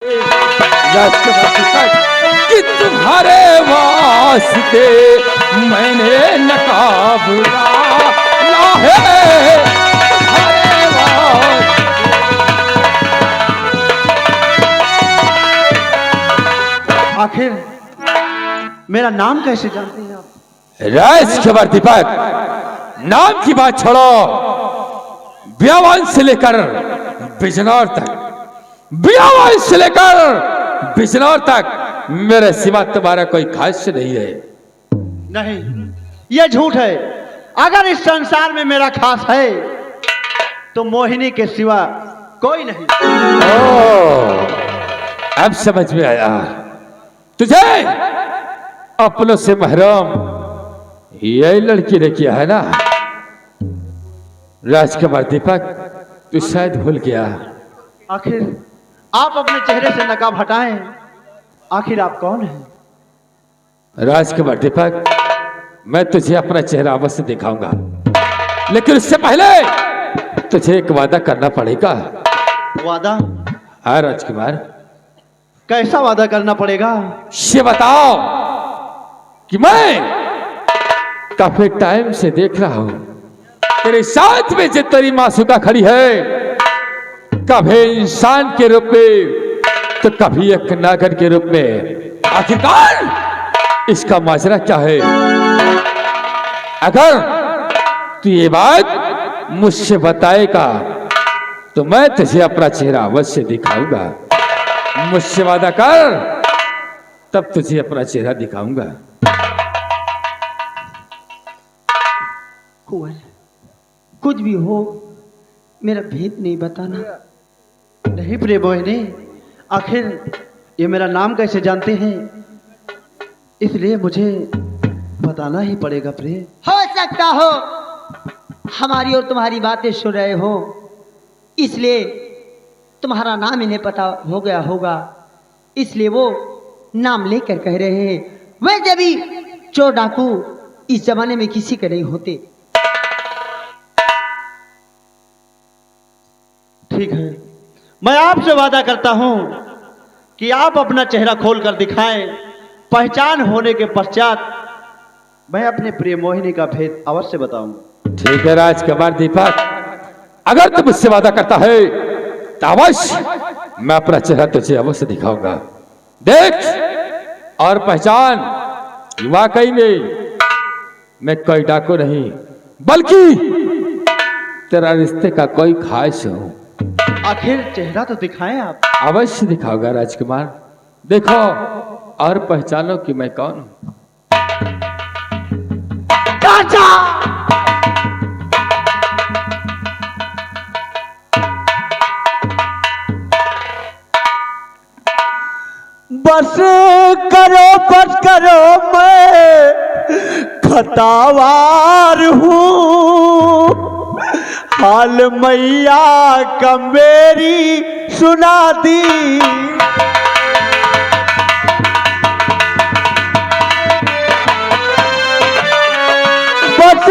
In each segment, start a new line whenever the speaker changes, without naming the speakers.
कि तुम्हारे वास्ते मैंने नकाब डाला है, तुम्हारे वास्ते।
आखिर मेरा नाम कैसे जानते हैं आप?
राजकुमार दीपक, नाम की बात छोड़ो, ब्यावन से लेकर बिजनौर तक, ब्यावन से लेकर बिजनौर तक मेरे सिवा तुम्हारा कोई खास नहीं है।
नहीं, यह झूठ है। अगर इस संसार में मेरा खास है तो मोहिनी के सिवा कोई नहीं।
अब समझ में आया, तुझे अपनों से महरूम यही लड़की ने किया है ना। राजकुमार दीपक, तू शायद भूल गया।
आखिर आप अपने चेहरे से नकाब हटाएं। आखिर आप कौन हैं?
राजकुमार दीपक, मैं तुझे अपना चेहरा अवश्य दिखाऊंगा, लेकिन उससे पहले तुझे एक वादा करना पड़ेगा।
वादा?
हाँ राजकुमार।
कैसा वादा करना पड़ेगा?
ये बताओ कि मैं काफी टाइम से देख रहा हूं तेरे साथ में जो तेरी मासूका खड़ी है, कभी इंसान के रूप में तो कभी एक नागर के रूप में, आखिरकार इसका माजरा क्या है? अगर तू ये बात मुझसे बताएगा तो मैं तुझे अपना चेहरा अवश्य दिखाऊंगा। मुझसे वादा कर, तब तुझे अपना चेहरा दिखाऊंगा।
कुछ भी हो, मेरा भेद नहीं बताना।
नहीं प्रिय मोहिनी, आखिर ये मेरा नाम कैसे जानते हैं, इसलिए मुझे बताना ही पड़ेगा प्रिय।
हो सकता हो हमारी और तुम्हारी बातें सुन रहे हो, इसलिए तुम्हारा नाम इन्हें पता हो गया होगा, इसलिए वो नाम लेकर कह रहे हैं। वैसे भी चोर डाकू इस जमाने में किसी के नहीं होते।
ठीक है, मैं आपसे वादा करता हूं कि आप अपना चेहरा खोल कर दिखाएं। पहचान होने के पश्चात मैं अपने प्रिय मोहिनी का भेद अवश्य बताऊंगा।
ठीक है राजकुमार दीपक, अगर तुम मुझसे वादा करता है तो अवश्य मैं अपना चेहरा तुझे अवश्य दिखाऊंगा। देख और पहचान, वाकई में मैं कोई डाकू नहीं, बल्कि तेरा रिश्ते का कोई खास हूं।
आखिर चेहरा तो दिखाएं आप।
अवश्य दिखाऊंगा राजकुमार, देखो और पहचानो कि मैं कौन हूं।
बस करो मैं खतावार हूँ, हाल मैया का मेरी सुना दी। बस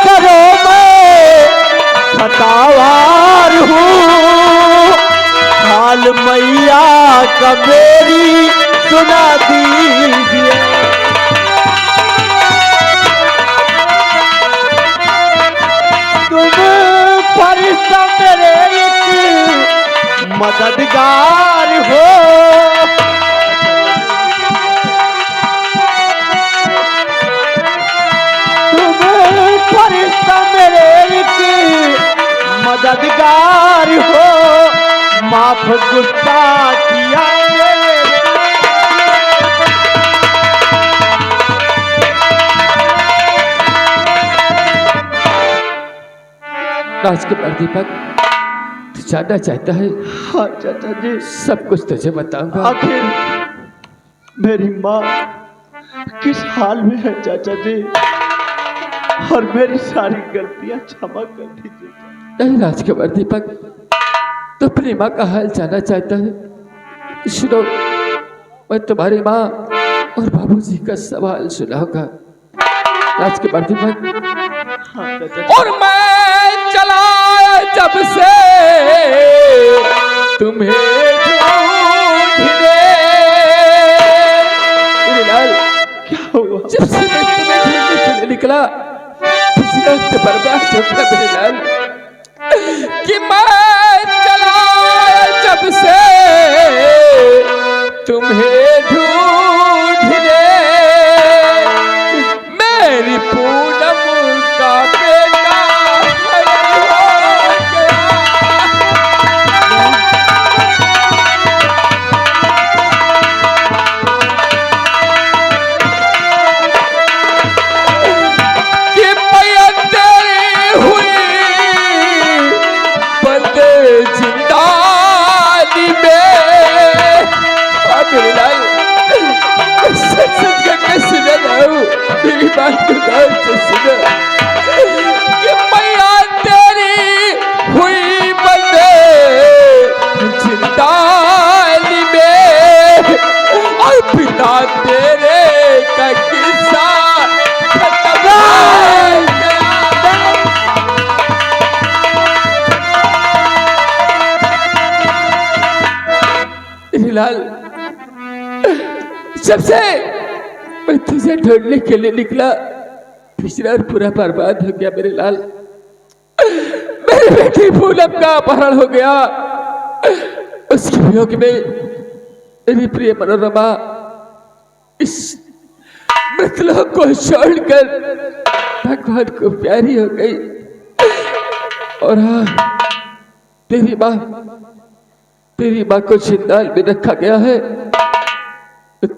करो मैं खतावार हूँ, हाल मैया का मेरी सुना दीजिए। तुम फरिश्ता मेरे एक मददगार हो, तुम फरिश्ता मेरे एक मददगार हो, माफ गुस्सा किया
राजकुमार दीपक, तू जानना चाहता है?
हाँ चाचा जी,
सब कुछ तुझे बताऊंगा।
आखिर मेरी माँ किस हाल में है चाचा जी, और मेरी सारी गलतियां क्षमा कर दीजिए।
नहीं राजकुमार दीपक, तो अपनी माँ का हाल जानना चाहता है? सुनो, मैं तुम्हारी माँ और बाबूजी का सवाल सुनाऊंगा। राजकुमार दीपक,
हाँ चाचा जी।
और मैं चला जब से तुम्हें मेरे लाल,
क्या हुआ?
जब से मैं तुम्हें ढूंढने के लिए निकला, पिछला वक्त बर्बाद हो गया मेरे लाल। कि मैं चला जब से तुम्हें ढूंढने, मेरी पूनम का बेटा हरण हो गया। कि मैया तेरी हुई बंदे जिंदानी में। मेरे लाल, सच सच करके सुना जाऊं, मेरी बात को गौर से सुनो। कि मैया तेरी हुई बंदे जिंदानी में, और पिता तेरे का किस्सा खत्म हो गया। लाल, जब से मैं तुझे ढूंढने के लिए निकला, पिछड़ा और पूरा बर्बाद हो गया मेरे लाल। मेरी बेटी पूनम का अपहरण हो गया, उसके वियोग में मेरी प्रिय मनोरमा इस मृतलोक को छोड़कर भगवान को प्यारी हो गई। और हाँ, तेरी माँ को जिंदाल में रखा गया है।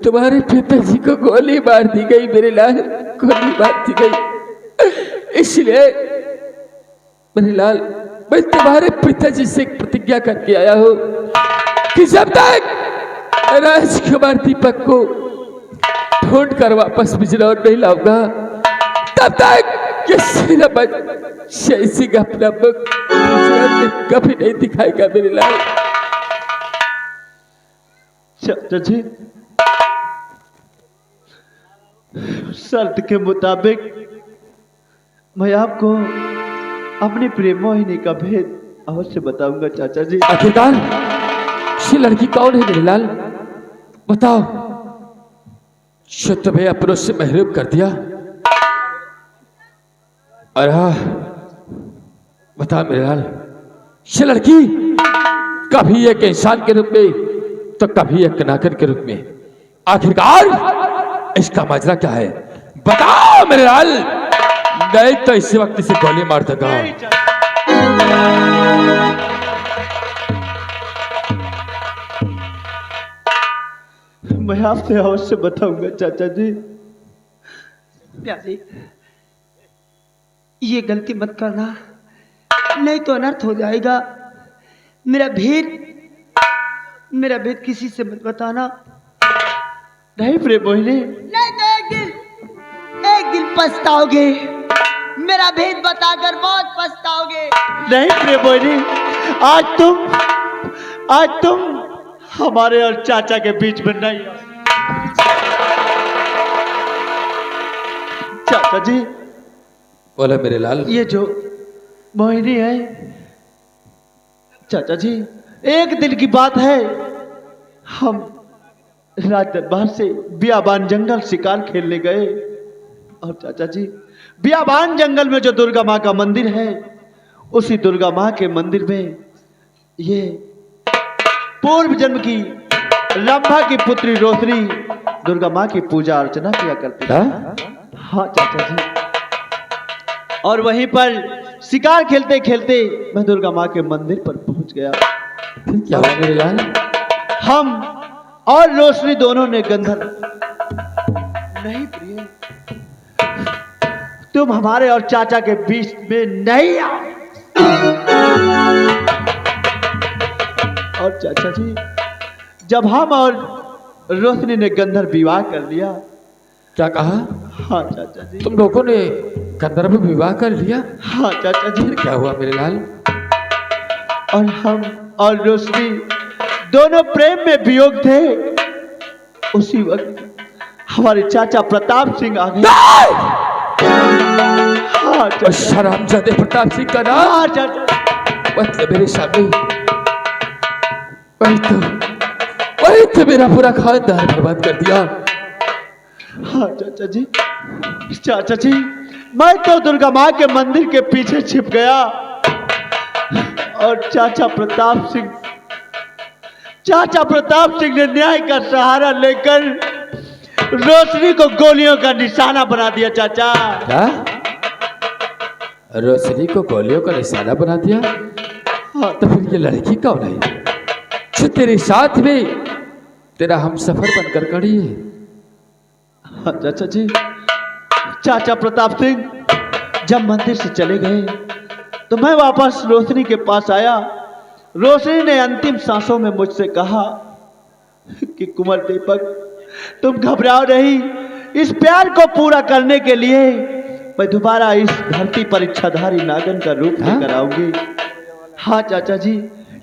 तुम्हारे पिताजी को गोली मार दी गई मेरे लाल, गोली मार दी गई। इसलिए मेरे लाल, मैं तुम्हारे पिताजी से एक प्रतिज्ञा करके आया हूं कि जब तक राजकुमार दीपक को ढूंढ कर वापस बिजनौर नहीं लाऊंगा, तब तक किसी न जय सिंह अपना मुख कभी नहीं दिखाएगा मेरे लाल।
चाचा जी, शर्त के मुताबिक मैं आपको अपनी प्रेम मोहिनी का भेद अवश्य बताऊंगा चाचा जी।
आखिरकार ये लड़की कौन है मेरे लाल? बताओ, जो तुम्हें अपनों से महरूम कर दिया। और हाँ, बता मेरे लाल, ये लड़की कभी एक इंसान के रूप में तो कभी एक नागर के रूप में, आखिरकार इसका माजरा क्या है? बताओ मेरे लाल, नहीं तो इसी वक्त इसे गोली मार देगा।
मैं आपसे अवश्य बताऊंगा चाचा जी।
प्यारे, ये गलती मत करना, नहीं तो अनर्थ हो जाएगा। मेरा भेद किसी से मत बताना।
नहीं प्रेम मोहिनी,
नहीं तो एक दिन पछताओगे। मेरा भेद बताकर बहुत पछताओगे।
नहीं प्रेम मोहिनी, आज तुम हमारे और चाचा के बीच में नहीं आओ। चाचा जी,
बोला मेरे लाल।
ये जो मोहिनी है चाचा जी, एक दिन की बात है, हम राज दरबार से बियाबान जंगल शिकार खेलने गए। और चाचा जी, बियाबान जंगल में जो दुर्गा माँ का मंदिर है, उसी दुर्गा माँ के मंदिर में ये पूर्व जन्म की रंभा की पुत्री रोशनी दुर्गा माँ की पूजा अर्चना किया करती है। हाँ चाचा जी, और वहीं पर शिकार खेलते खेलते मैं दुर्गा माँ के मंदिर पर पहुंच गया।
क्या हुआ मेरे लाल?
हम और रोशनी दोनों ने गंधर्व, नहीं प्रिय, तुम हमारे और चाचा के बीच में नहीं आओ। और चाचा जी, जब हम और रोशनी ने गंधर्व विवाह कर लिया।
क्या कहा?
हाँ चाचा जी।
तुम लोगों ने गंधर्व विवाह कर लिया?
हाँ चाचा जी।
क्या हुआ मेरे लाल?
और हम और रोशनी दोनों प्रेम में वियोग थे। उसी वक्त हमारे चाचा प्रताप सिंह आ गए। हाँ चाचा।
शराबजादे प्रताप सिंह का नाम?
हाँ चाचा।
मतलब मेरे सामने वही तो मेरा पूरा खानदान बर्बाद कर दिया।
हाँ चाचा जी, चाचा जी, मैं तो दुर्गा माँ के मंदिर के पीछे छिप गया और चाचा प्रताप सिंह ने न्याय का सहारा लेकर रोशनी को गोलियों का निशाना बना दिया चाचा।
क्या? रोशनी को गोलियों का निशाना बना दिया?
हाँ
तो फिर ये लड़की कौन है जो तेरे साथ में तेरा हम सफर बनकर खड़ी है?
हाँ चाचा जी, चाचा प्रताप सिंह जब मंदिर से चले गए तो मैं वापस रोशनी के पास आया। रोशनी ने अंतिम सांसों में मुझसे कहा कि कुंवर दीपक, तुम घबराओ नहीं, इस प्यार को पूरा करने के लिए मैं दोबारा इस धरती पर इच्छाधारी नागन का रूप लेकर आऊंगी। हाँ चाचा जी,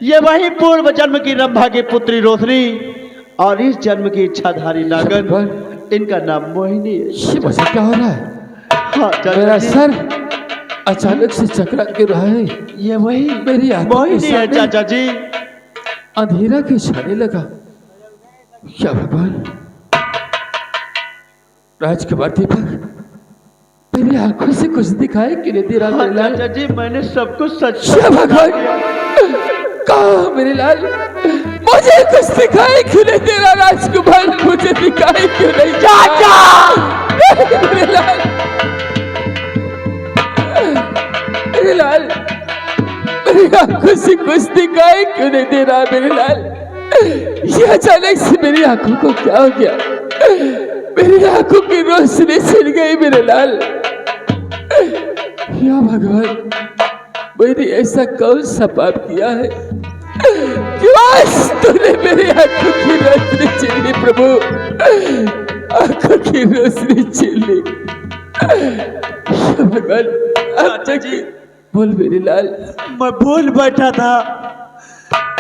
ये वही पूर्व जन्म की रंभा की पुत्री रोशनी और इस जन्म की इच्छाधारी नागन, इनका नाम मोहिनी है।
ये मुझे क्या हो रहा है?
हाँ चाचा
मेरा
जी,
सर अचानक से चकरा गिर रहा है।
ये वही
मेरी आंखों के
मोहिनी है
सामने
चाचा जी।
अंधेरा क्यों छाने लगा? क्या भगवान! राजकुमार दीपक, मेरी आंखों से कुछ दिखाई कि नहीं दे रहा
हाँ
मेरे लाल?
चाचा जी, मैंने सब कुछ सच
क्या भगवान! कहाँ मेरे लाल? मुझे कुछ दिखाई क्यों नहीं दे रहा राजकुमार? मुझे दिखाई क्यों नहीं? चाचा! मेरे लाल, मेरे लाल, मेरी आंखों से कुछ दिखाई क्यों नहीं दे रहा मेरे लाल? ये अचानक से मेरी आंखों को क्या हो गया? मेरी आंखों की रोशनी छिन गई मेरे लाल। या भगवान, मैंने ऐसा कौन सा पाप किया है कि आज तूने मेरी आंखों की रोशनी छीन ली? प्रभु, आंखों की रोशनी छीन ली। या भगवान,
चाचा जी,
बोल मेरे लाल।
मैं भूल बैठा था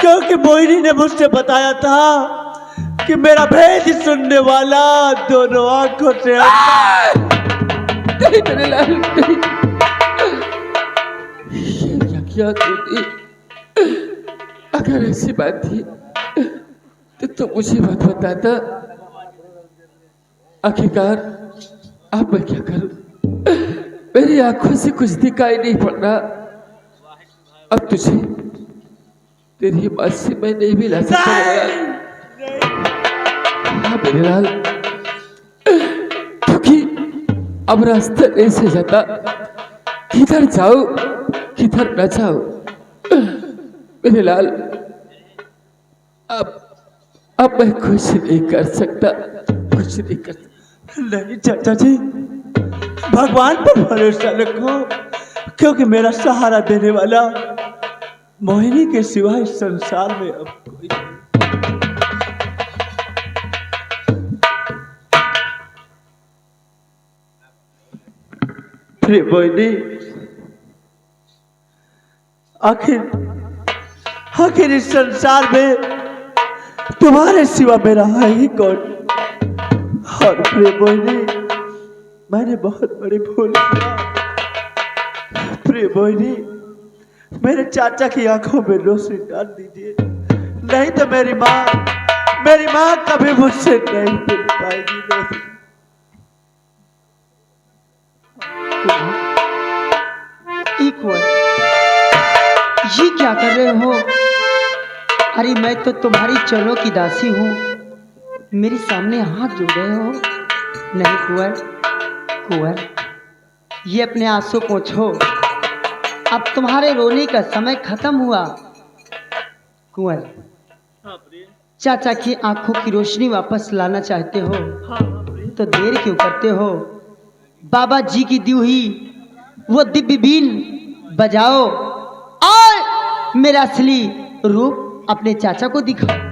क्योंकि मोहिनी ने मुझसे बताया था कि मेरा भेद सुनने वाला दोनों आंखों से
नहीं मेरे लाल, नहीं। ये क्या किया तूने? अगर ऐसी बात थी तो मुझे मत बताता। आखिरकार अब मैं क्या करूं? मेरी आंखों से कुछ दिखाई नहीं पड़ रहा। अब तुझे तेरी बात से मैं नहीं मिला सकता मेरे लाल। हाँ मेरे लाल, क्योंकि अब रास्ता नहीं से जाता। किधर जाओ किधर न जाओ मेरे लाल। अब मैं कुछ नहीं कर सकता, कुछ नहीं कर सकता।
नहीं चाचा जी, भगवान पर भरोसा रखो क्योंकि मेरा सहारा देने वाला मोहिनी के सिवा इस संसार में अब कोई नहीं। प्रिय मोहिनी, आखिर इस संसार में तुम्हारे सिवा मेरा है ही कौन? और प्रिय मोहिनी, मैंने बहुत बड़ी भूल किया। प्रिय मोहिनी, मेरे चाचा की आंखों में रोशनी डाल दीजिए, नहीं तो मेरी माँ कभी मुझसे नहीं मिल पाएगी। रोशनी,
ये क्या कर रहे हो? अरे मैं तो तुम्हारी चरणों की दासी हूँ, मेरे सामने हाथ जोड़ रहे हो? नहीं कुंवर, ये अपने आंसू पोंछो, अब तुम्हारे रोने का समय खत्म हुआ। कुंवर, चाचा की आंखों की रोशनी वापस लाना चाहते हो तो देर क्यों करते हो? बाबा जी की दी हुई वो दिव्य बीन बजाओ और मेरा असली रूप अपने चाचा को दिखाओ।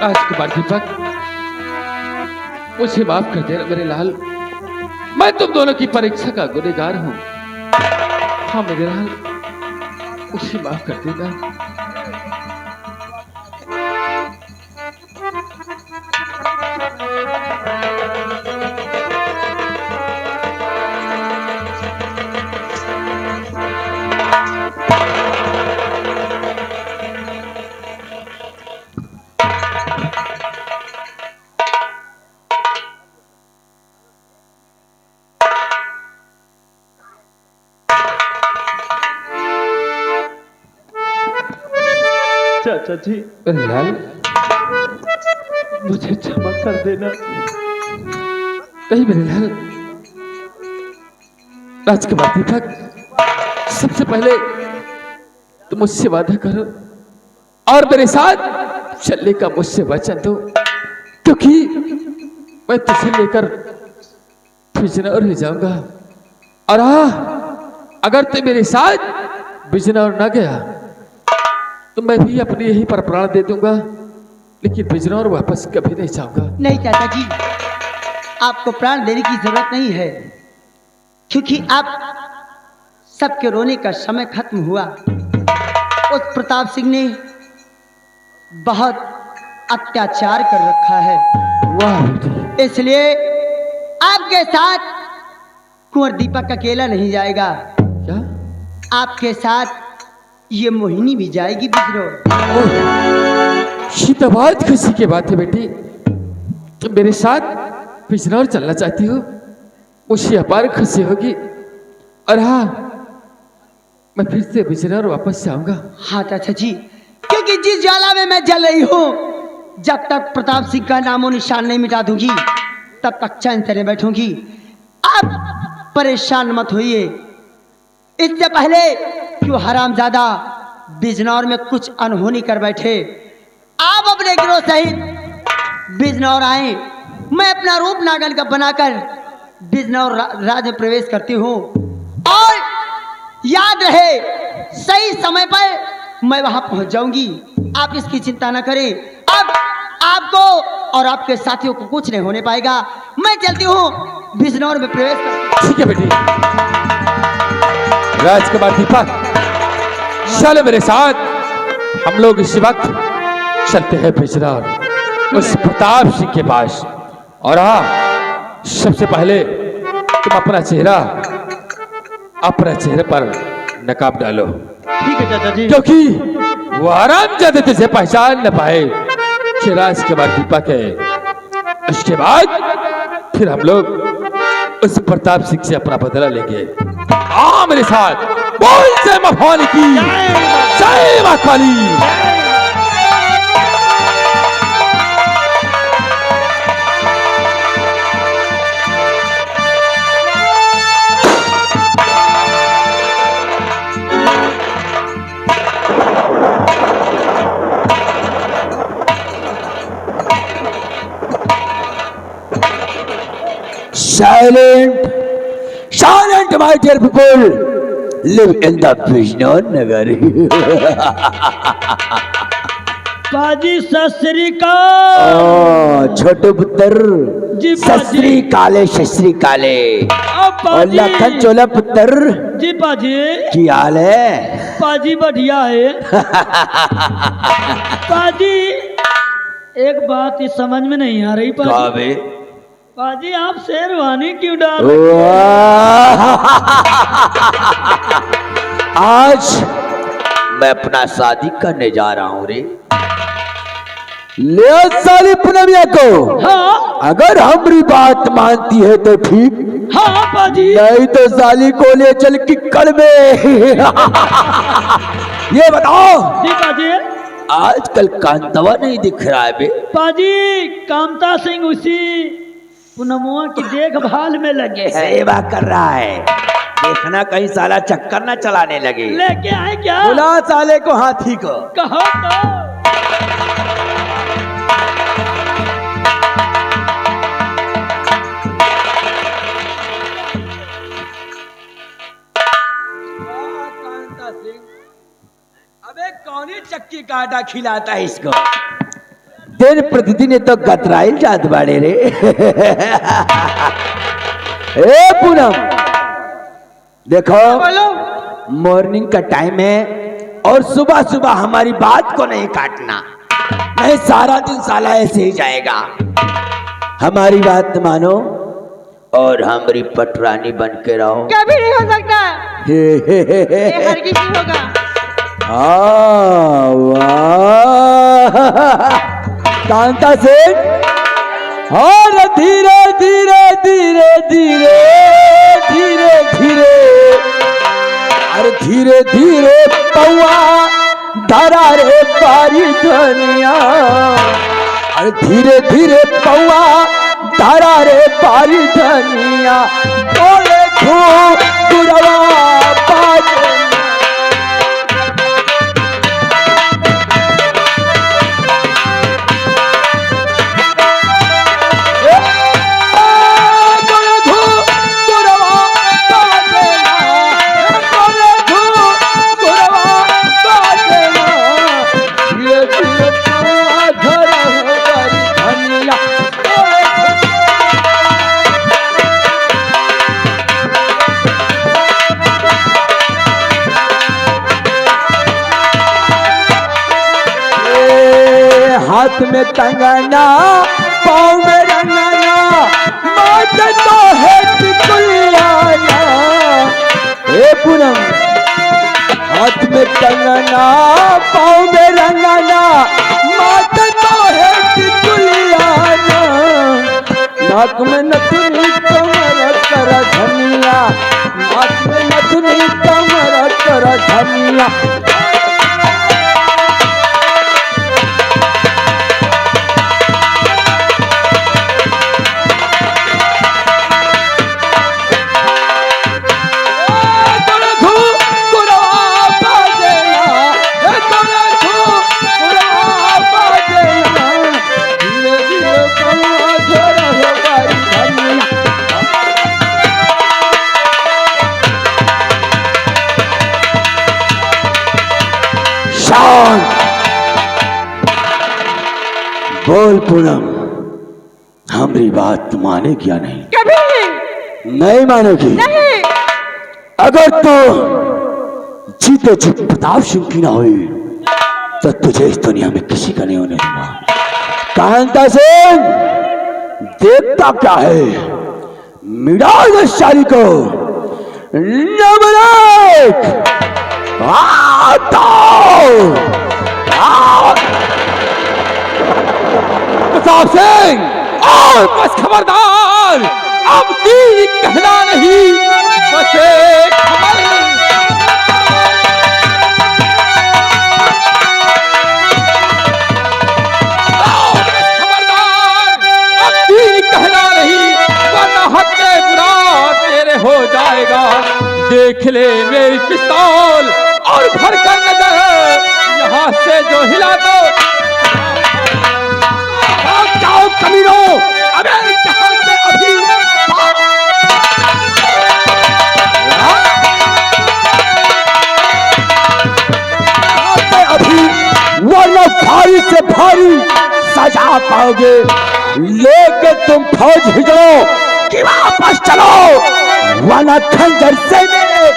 राजकुमार दीपक, मुझे माफ कर देना मेरे लाल। मैं तुम दोनों की परीक्षा का गुनहगार हूं। हाँ मेरे लाल, मुझे माफ कर देना।
चाचा जी,
मेरे लाल,
मुझे क्षमा कर देना।
नहीं मेरे लाल, राजकुमार दीपक, सबसे पहले तुम मुझसे वादा करो और मेरे साथ चलने का मुझसे वचन दो, क्योंकि मैं तुझे लेकर बिजनौर ही जाऊंगा। और हाँ, अगर तू मेरे साथ बिजनौर ना गया तो मैं भी अपने यहीं पर प्राण दे दूंगा, लेकिन बिजनौर वापस कभी नहीं जाऊंगा।
नहीं चाचा जी, आपको प्राण देने की जरूरत नहीं है, क्योंकि आप सबके रोने का समय खत्म हुआ। उस प्रताप सिंह ने बहुत अत्याचार कर रखा है,
वाह बेटी।
इसलिए आपके साथ कुंवर दीपक अकेला नहीं जाएगा,
क्या?
आपके साथ ये मोहिनी भी जाएगी बिजनौर।
ये तो बहुत खुशी की बात है बेटी, तुम मेरे साथ बिजनौर चलना चाहती हो, मुझे अपार खुशी होगी। और हाँ, मैं फिर से बिजनौर वापस जाऊंगा।
हाँ चाचा जी, क्योंकि जिस ज्वाला में मैं जल रही हूँ, जब तक प्रताप सिंह का नामो निशान नहीं मिटा दूंगी तब तक चैन से नहीं बैठूंगी। आप परेशान मत होइए। इससे पहले क्यों हरामजादा बिजनौर में कुछ अनहोनी कर बैठे, आप अपने गिरोह सहित बिजनौर आए। मैं अपना रूप नागन का बनाकर बिजनौर राज में प्रवेश करती हूँ, और याद रहे सही समय पर मैं वहां पहुंच जाऊंगी। आप इसकी चिंता न करें। अब आपको और आपके साथियों को कुछ नहीं होने पाएगा। मैं चलती हूँ बिजनौर में प्रवेश करती।
ठीक है बेटी। राजकुमार दीपक, चलो मेरे साथ, हम लोग इस वक्त चलते हैं बिजनौर, उस प्रताप सिंह के पास। और हाँ, सबसे पहले तुम अपना चेहरे पर नकाब डालो,
ठीक है चाचा जी।
क्योंकि वो हरामजादे तुझे पहचान न पाए कि राजकुमार दीपक है। उसके बाद फिर हम लोग उस प्रताप सिंह से अपना बदला लेंगे। आ मेरे साथ, बोल जय मां भवानी की, जय मां काली।
Silent, my dear people, live in the Vishnu Nagar.
पाजी सत श्री अकाल।
छोटे पुत्र,
जी पाजी।
सत श्री काले
अब
और
पाजी।
लखन चोला पुत्र,
जी पाजी।
की हाल है?
पाजी बढ़िया है। पाजी, एक बात इस समझ में नहीं आ रही पाजी।
बे?
पाजी आप शेरवानी क्यों डाल?
आज मैं अपना शादी करने जा रहा हूँ रे। ले साली पूनमिया को,
हाँ
अगर हमारी बात मानती है तो ठीक,
हाँ पाजी।
नहीं तो साली को ले चल किक्कड़ में। ये बताओ,
जी पाजी।
आजकल कांतवा नहीं दिख रहा है बे?
पाजी कामता सिंह उसी पूनमुआ की देखभाल में लगे हैं।
सेवा कर रहा है, देखना कहीं साला चक्कर ना चलाने लगे।
लेके आए क्या?
बुला साले को, हाथी को।
कहो तो।
अबे कौन ही चक्की का आटा खिलाता है इसको? दिन प्रतिदिन ये तो गतराइल जात बाड़े रे। ए पूनम देखो,
बोलो।
मॉर्निंग का टाइम है और सुबह सुबह हमारी बात को नहीं काटना, नहीं सारा दिन साला ऐसे ही जाएगा। हमारी बात मानो और हमारी पटरानी बन के रहो।
कभी नहीं हो सकता, ये हरगिज नहीं होगा।
कांता सिंह, और धीरे धीरे धीरे धीरे धीरे धीरे, अरे धीरे धीरे पौआ धरा रे पारी धनिया, अरे धीरे धीरे पौआ धरा रे पारी धनिया, बोले गुरवा बाजे। हाथ में कंगना, पाँव में रंगना, मौत तो है टिकुलियाना। ए पूनम, हाथ में कंगना, पाँव में रंगना, मौत तो है टिकुलियाना। नाक में नथुनी कमर कर धनिया, नाक में नथुनी कमर कर धनिया। बोल पूनम, हमारी बात माने क्या नहीं?
कभी
नहीं मानेगी?
नहीं।
अगर तो जीते जी प्रताप सिंह की ना हुई तो तुझे इस दुनिया में किसी का नहीं होने दूंगा। कांता सिंह, देखता क्या है, मिटा दे शाली को। नमरेक
प्रताप सिंह, और बस खबरदार, अब तीर कहना नहीं, बस एक खबर। कहना नहीं, वरना हत्या बुरा तेरे हो जाएगा। देख ले मेरी पिस्तौल और भर कर नजर, यहाँ से जो हिला दो। जाओ कमीनों, अबे यहाँ से अभी
वरना भारी से भारी सजा पाओगे। लेके तुम फौज हिजड़ो कि वापस चलो, वरना खंजर से मेरे।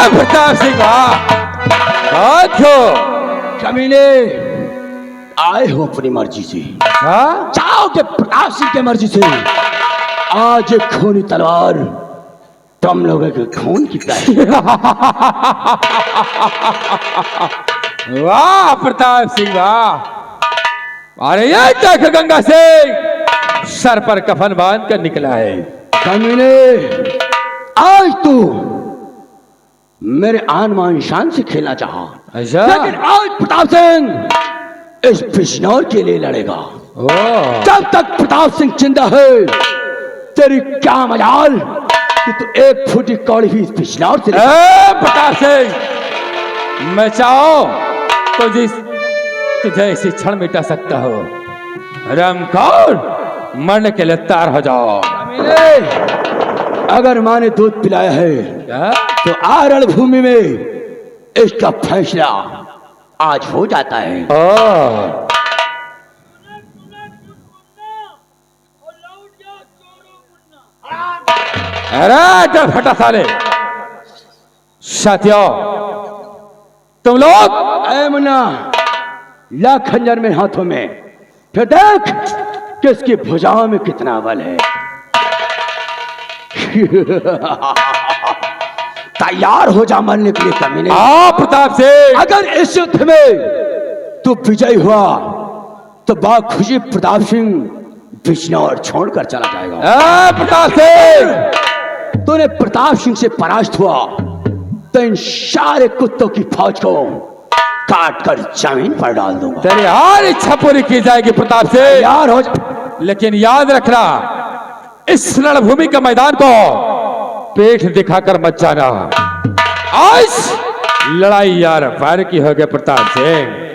प्रताप सिंह,
कमीने आए हो अपनी मर्जी से,
हाँ?
जाओगे प्रताप सिंह के मर्जी से। आज एक खूनी तलवार तुम लोगों के खून की प्याली।
वाह प्रताप सिंह वाह, अरे ये देख गंगा सिंह सर पर कफन बांध कर निकला है।
कमीने, आज तू मेरे आन मान शान से खेलना चाहा,
अच्छा?
लेकिन आज प्रताप सिंह इस बिजनौर के लिए लड़ेगा।
ओह,
जब तक प्रताप सिंह जिंदा है, तेरी क्या मजाल कि तू एक फुटी कौड़ी भी इस बिजनौर से।
प्रताप सिंह, मैं चाहो तो तुझे इसी क्षण मिटा सकता हो। रमकौर, मरने के लिए तैयार हो जाओ।
अगर माँ ने दूध पिलाया है
क्या?
तो आ रणभूमि में इसका फैसला आज हो जाता है।
ओ, अरे डर फटा साले। साथियों, तुम लोग
ऐ मुन्ना, ला खंजर में हाथों में, फिर देख किसकी भुजाओं में कितना बल है। तैयार हो जा मरने के लिए कमीने।
आ प्रताप सिंह,
अगर इस युद्ध में तू विजयी हुआ तो बा खुशी प्रताप सिंह बिजनौर छोड़कर चला जाएगा।
आ प्रताप सिंह,
तूने प्रताप सिंह से परास्त हुआ तो इन सारे कुत्तों की फौज को काट कर जमीन पर डाल दूंगा।
तेरी हर इच्छा पूरी की जाएगी प्रताप सिंह,
तैयार हो जा।
लेकिन याद रखना, इस रणभूमि का मैदान को पेट दिखाकर मत जाना। आज लड़ाई यार फायर की हो गई प्रताप सिंह।